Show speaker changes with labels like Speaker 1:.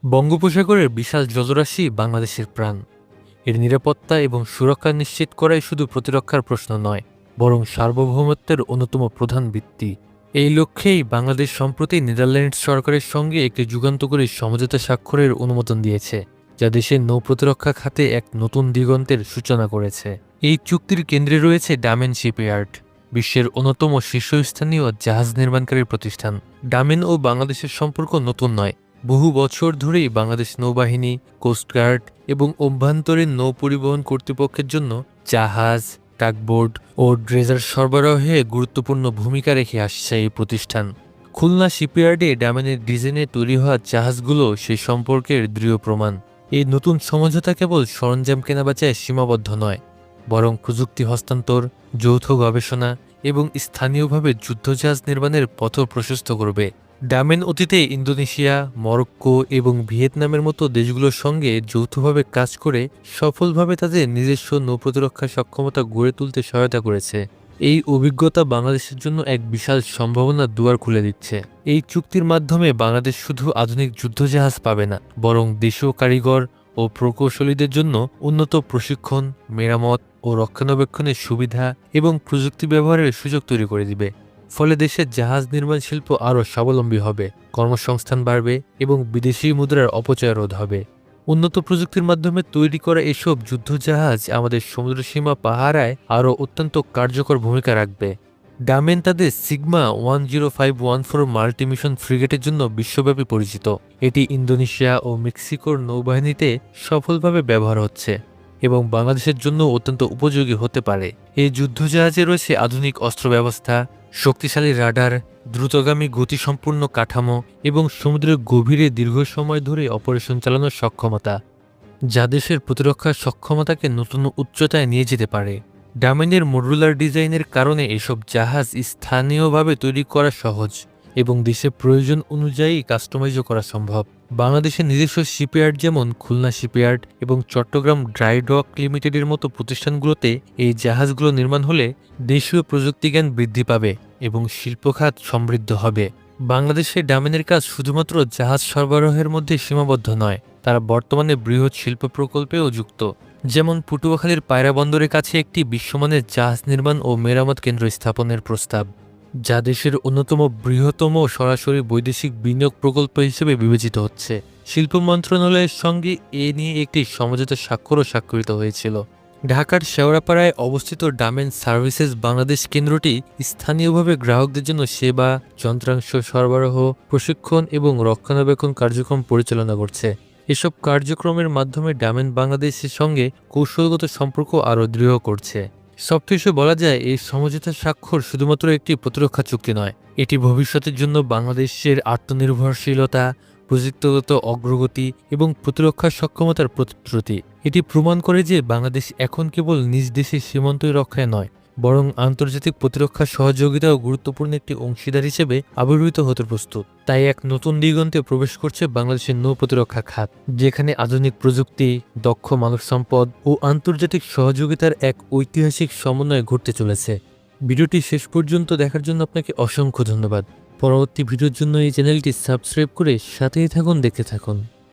Speaker 1: বঙ্গোপসাগরের বিশাল জলরাশি বাংলাদেশের প্রাণ। এর নিরাপত্তা এবং সুরক্ষা নিশ্চিত করাই শুধু প্রতিরক্ষার প্রশ্ন নয়, বরং সার্বভৌমত্বের অন্যতম প্রধান ভিত্তি। এই লক্ষ্যেই বাংলাদেশ সম্প্রতি নেদারল্যান্ডস সরকারের সঙ্গে একটি যুগান্তকারী সমঝোতা স্বাক্ষরের অনুমোদন দিয়েছে, যা দেশের নৌ প্রতিরক্ষা খাতে এক নতুন দিগন্তের সূচনা করেছে। এই চুক্তির কেন্দ্রে রয়েছে ডামেন শিপইয়ার্ড, বিশ্বের অন্যতম শীর্ষস্থানীয় জাহাজ নির্মাণকারী প্রতিষ্ঠান। ডামেন ও বাংলাদেশের সম্পর্ক নতুন নয়, বহু বছর ধরেই বাংলাদেশ নৌবাহিনী, কোস্টগার্ড এবং অভ্যন্তরীণ নৌ পরিবহন কর্তৃপক্ষের জন্য জাহাজ, টাগবোট ও ড্রেজার সরবরাহে গুরুত্বপূর্ণ ভূমিকা রেখে আসছে এই প্রতিষ্ঠান। খুলনা শিপইয়ার্ডে ডামেনের ডিজাইনে তৈরি হওয়া জাহাজগুলো সেই সম্পর্কের দৃঢ় প্রমাণ। এই নতুন সমঝোতা কেবল সরঞ্জাম কেনাবেচায় সীমাবদ্ধ নয়, বরং প্রযুক্তি হস্তান্তর, যৌথ গবেষণা এবং স্থানীয়ভাবে যুদ্ধজাহাজ নির্মাণের পথ প্রশস্ত করবে। ডামেন অতীতে ইন্দোনেশিয়া, মরক্কো এবং ভিয়েতনামের মতো দেশগুলোর সঙ্গে যৌথভাবে কাজ করে সফলভাবে তাদের নিজস্ব নৌপ্রতিরক্ষা সক্ষমতা গড়ে তুলতে সহায়তা করেছে। এই অভিজ্ঞতা বাংলাদেশের জন্য এক বিশাল সম্ভাবনার দুয়ার খুলে দিচ্ছে। এই চুক্তির মাধ্যমে বাংলাদেশ শুধু আধুনিক যুদ্ধজাহাজ পাবে না, বরং দেশীয় কারিগর ও প্রকৌশলীদের জন্য উন্নত প্রশিক্ষণ, মেরামত ও রক্ষণাবেক্ষণের সুবিধা এবং প্রযুক্তি ব্যবহারের সুযোগ তৈরি করে দিবে। ফলে দেশের জাহাজ নির্মাণ শিল্প আরও স্বাবলম্বী হবে, কর্মসংস্থান বাড়বে এবং বিদেশি মুদ্রার অপচয় রোধ হবে। উন্নত প্রযুক্তির মাধ্যমে তৈরি করা এসব যুদ্ধজাহাজ আমাদের সমুদ্রসীমা পাহারায় আরও অত্যন্ত কার্যকর ভূমিকা রাখবে। ডামেন তাদের সিগমা 10514 মাল্টিমিশন ফ্রিগেটের জন্য বিশ্বব্যাপী পরিচিত। এটি ইন্দোনেশিয়া ও মেক্সিকোর নৌবাহিনীতে সফলভাবে ব্যবহার হচ্ছে এবং বাংলাদেশের জন্য অত্যন্ত উপযোগী হতে পারে। এই যুদ্ধজাহাজে রয়েছে আধুনিক অস্ত্র ব্যবস্থা, শক্তিশালী রাডার, দ্রুতগামী গতিসম্পন্ন কাঠামো এবং সমুদ্রের গভীরে দীর্ঘ সময় ধরে অপারেশন চালানোর সক্ষমতা, যা দেশের প্রতিরক্ষা সক্ষমতাকে নতুন উচ্চতায় নিয়ে যেতে পারে। ডামেনের মডুলার ডিজাইনের কারণে এসব জাহাজ স্থানীয়ভাবে তৈরি করা সহজ এবং দেশের প্রয়োজন অনুযায়ী কাস্টমাইজও করা সম্ভব। বাংলাদেশের নিজস্ব শিপইয়ার্ড যেমন খুলনা শিপইয়ার্ড এবং চট্টগ্রাম ড্রাই ডক লিমিটেডের মতো প্রতিষ্ঠানগুলোতে এই জাহাজগুলো নির্মাণ হলে দেশীয় প্রযুক্তিজ্ঞান বৃদ্ধি পাবে এবং শিল্পখাত সমৃদ্ধ হবে। বাংলাদেশে ডামেনের কাজ শুধুমাত্র জাহাজ সরবরাহের মধ্যে সীমাবদ্ধ নয়, তারা বর্তমানে বৃহৎ শিল্প প্রকল্পেও যুক্ত। যেমন পটুয়াখালীর পায়রা বন্দরের কাছে একটি বিশ্বমানের জাহাজ নির্মাণ ও মেরামত কেন্দ্র স্থাপনের প্রস্তাব, যা দেশের অন্যতম বৃহত্তম সরাসরি বৈদেশিক বিনিয়োগ প্রকল্প হিসেবে বিবেচিত হচ্ছে। শিল্প মন্ত্রণালয়ের সঙ্গে এ নিয়ে একটি সমঝোতা স্বাক্ষরও স্বাক্ষরিত হয়েছিল। ঢাকার শেওড়াপাড়ায় অবস্থিত ডামেন সার্ভিসেস বাংলাদেশ কেন্দ্রটি স্থানীয়ভাবে গ্রাহকদের জন্য সেবা, যন্ত্রাংশ সরবরাহ, প্রশিক্ষণ এবং রক্ষণাবেক্ষণ কার্যক্রম পরিচালনা করছে। এসব কার্যক্রমের মাধ্যমে ডামেন বাংলাদেশের সঙ্গে কৌশলগত সম্পর্ক আরও দৃঢ় করছে। সবশেষে বলা যায়, এই সমঝোতা স্বাক্ষর শুধুমাত্র একটি প্রতিরক্ষা চুক্তি নয়, এটি ভবিষ্যতের জন্য বাংলাদেশের আত্মনির্ভরশীলতা, প্রযুক্তিগত অগ্রগতি এবং প্রতিরক্ষা সক্ষমতার প্রতিশ্রুতি। এটি প্রমাণ করে যে বাংলাদেশ এখন কেবল নিজ দেশের সীমান্তই রক্ষায় নয়, বরং আন্তর্জাতিক প্রতিরক্ষা সহযোগিতাও গুরুত্বপূর্ণ একটি অংশীদার হিসেবে আবির্ভূত হতে প্রস্তুত। তাই এক নতুন দিগন্তে প্রবেশ করছে বাংলাদেশের নৌ প্রতিরক্ষা খাত, যেখানে আধুনিক প্রযুক্তি, দক্ষ মানব সম্পদ ও আন্তর্জাতিক সহযোগিতার এক ঐতিহাসিক সমন্বয় ঘটতে চলেছে। ভিডিওটি শেষ পর্যন্ত দেখার জন্য আপনাকে অসংখ্য ধন্যবাদ। পরবর্তী ভিডিওর জন্য এই চ্যানেলটি সাবস্ক্রাইব করে সাথেই থাকুন, দেখতে থাকুন।